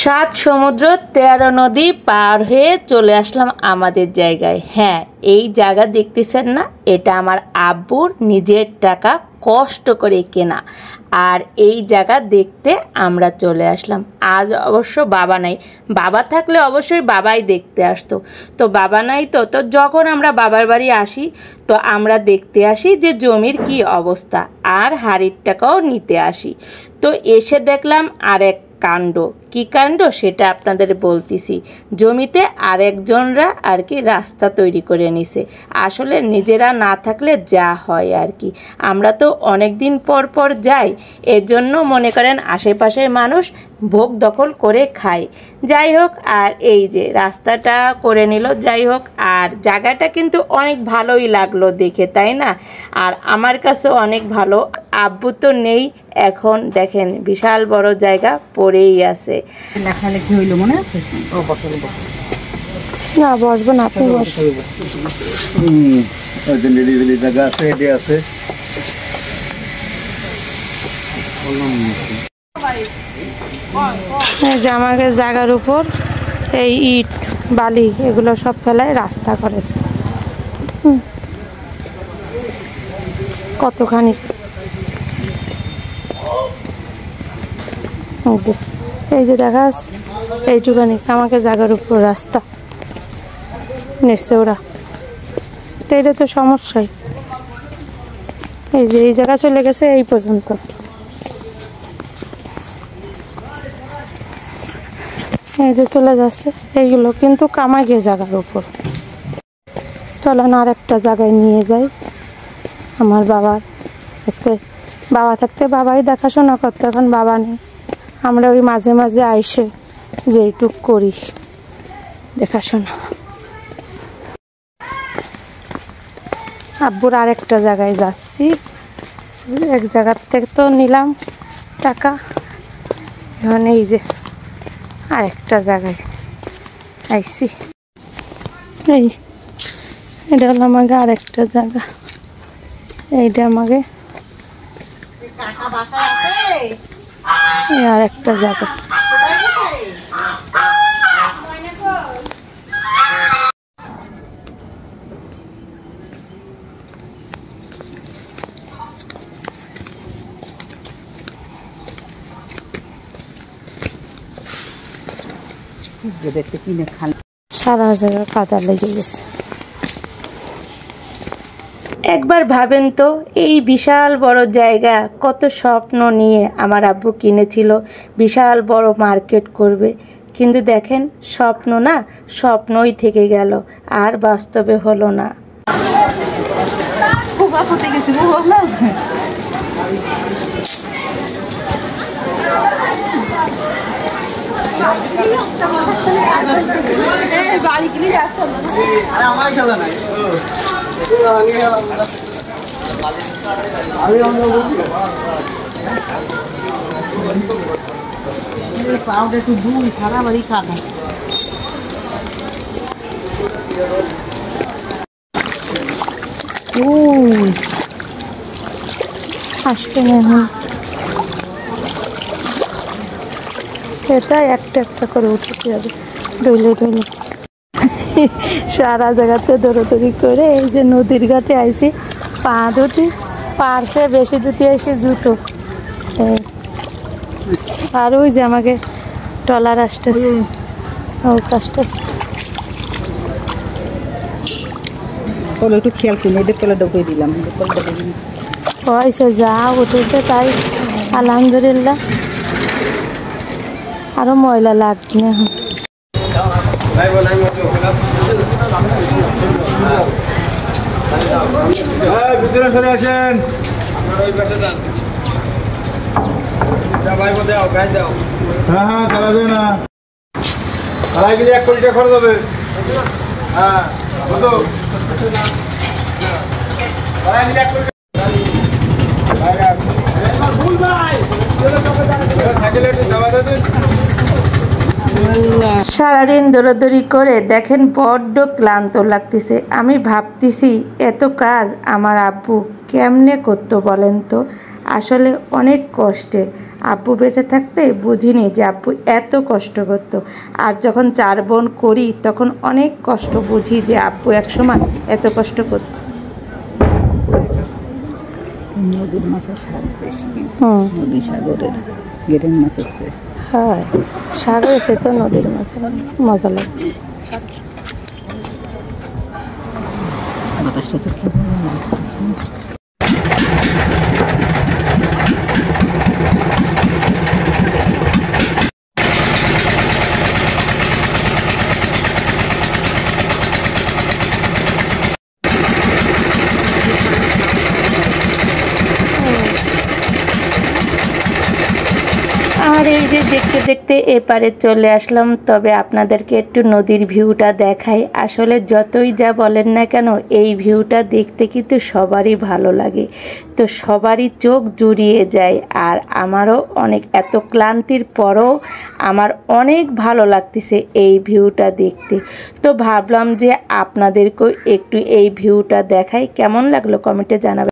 সাত সমুদ্র ১৩ নদী পার হয়ে চলে আসলাম আমাদের জায়গায়। হ্যাঁ, এই জায়গা দেখতেছেন না, এটা আমার আব্বুর নিজের টাকা কষ্ট করে কেনা। আর এই জায়গা দেখতে আমরা চলে আসলাম। আজ অবশ্য বাবা নাই, বাবা থাকলে অবশ্যই বাবাই দেখতে আসতো। তো বাবা নাই, তো যখন আমরা বাবার বাড়ি আসি তো আমরা দেখতে আসি যে জমির কি অবস্থা, আর হাড়ির টাকাও নিতে আসি। তো এসে দেখলাম আরেক কাণ্ড। কি কাণ্ড সেটা আপনাদের বলতেছি। জমিতে আরেকজনরা আর কি রাস্তা তৈরি করে নিছে। আসলে নিজেরা না থাকলে যা হয় আর কি, আমরা তো অনেক দিন পর পর যাই, এজন্য মনে করেন আশেপাশের মানুষ ভোগ দখল করে খায়। যাই হোক, আর এই যে রাস্তাটা করে নিল, যাই হোক। আর জায়গাটা কিন্তু অনেক ভালোই লাগলো দেখে, তাই না? আর আমার কাছে অনেক ভালো। আব্বু তো নেই এখন, দেখেন বিশাল বড় জায়গা পড়েই আছে। লেখালেখি হইল মনে আছে? না, বসবো না, আপনি বসবেন। জায়গা আছে, এটি আছে। এই যে আমাকে জায়গার উপর এই ইট বালি এগুলো সব ফেলায় রাস্তা করেছে। কতখানি এই যে দেখা যাচ্ছে, এইটুখানি আমাকে জায়গার উপর রাস্তা নিচ্ছে ওরা। তো এটা তো সমস্যাই। এই যে এই জায়গা চলে গেছে এই পর্যন্ত। এই যে চলে যাচ্ছে এইগুলো, কিন্তু কামাইকে জায়গার উপর। চলেন আর একটা জায়গায় নিয়ে যাই আমার বাবার। আজকে বাবা থাকতে বাবাই দেখাশোনা করতো, এখন বাবা নেই। আমরা ওই মাঝে মাঝে আইসে যেইটুক করি দেখাশোনা। আব্বুর আরেকটা জায়গায় যাচ্ছি। এক জায়গার থেকে তো নিলাম টাকা, এখন এই যে আরেকটা জায়গায় আইছি। এই এটা হলো আমাকে আরেকটা জায়গা, এইটা আমাকে আরেকটা জায়গা। সারা জায়গা কাদা লেগে গেছে। একবার ভাবেন তো, এই বিশাল বড় জায়গা কত স্বপ্ন নিয়ে আমার আব্বু কিনেছিল, বিশাল বড় মার্কেট করবে। কিন্তু দেখেন, স্বপ্ন না স্বপ্নই থেকে গেল, আর বাস্তবে হলো না। একটু দূর সারা বাড়ি কাদা। আসতে না, এটা একটা একটা করে উঠতে হবে, ডইলে ডইলে। সারা জায়গাতে দৌড়াদৌড়ি করে এই যে নদীর ঘাটে আইছি। পা ধুতি পারছে, বেশি ধুতি আইছি জুতো। আর ওই যে আমাকে টলার আসতেছে, আসতেছে। একটু খেয়াল করি, এদের তলা ঢুকিয়ে দিলাম। হয়েছে, যা উঠেছে তাই আলহামদুলিল্লাহ। আরো ময়লা লাগবে না এখন। হ্যাঁ তারা দেবে না, তারাই গেলে 1 কোটি টাকা খরচ হবে। হ্যাঁ সারাদিন দৌড়াদৌড়ি করে দেখেন বড্ড ক্লান্ত লাগতেছে। আমি ভাবতেছি এত কাজ আমার আব্বু কেমনে করতো বলেন তো। আসলে অনেক কষ্টের। আব্বু বেঁচে থাকতে বুঝিনি যে আব্বু এত কষ্ট করতো। আর যখন 4 বোন করি তখন অনেক কষ্ট বুঝি যে আব্বু একসময় এত কষ্ট করতো। নদীর মাছের স্বাদ বেশি, নদী সাগরের গেরেন মাছের চেয়ে। হ্যাঁ, সাগর এসে তো নদীর মাছ মজা লাগে। বাতাসটা তো খুব ভালো লাগতেছে। আর এই যে দেখতে দেখতে এপারে চলে আসলাম। তবে আপনাদেরকে একটু নদীর ভিউটা দেখাই। আসলে যতই যা বলেন না কেন, এই ভিউটা দেখতে কিন্তু সবারই ভালো লাগে, তো সবারই চোখ জুড়িয়ে যায়। আর আমারও অনেক, এত ক্লান্তির পরও আমার অনেক ভালো লাগতেছে এই ভিউটা দেখতে। তো ভাবলাম যে আপনাদেরকেও একটু এই ভিউটা দেখাই। কেমন লাগলো কমেন্টে জানাবেন।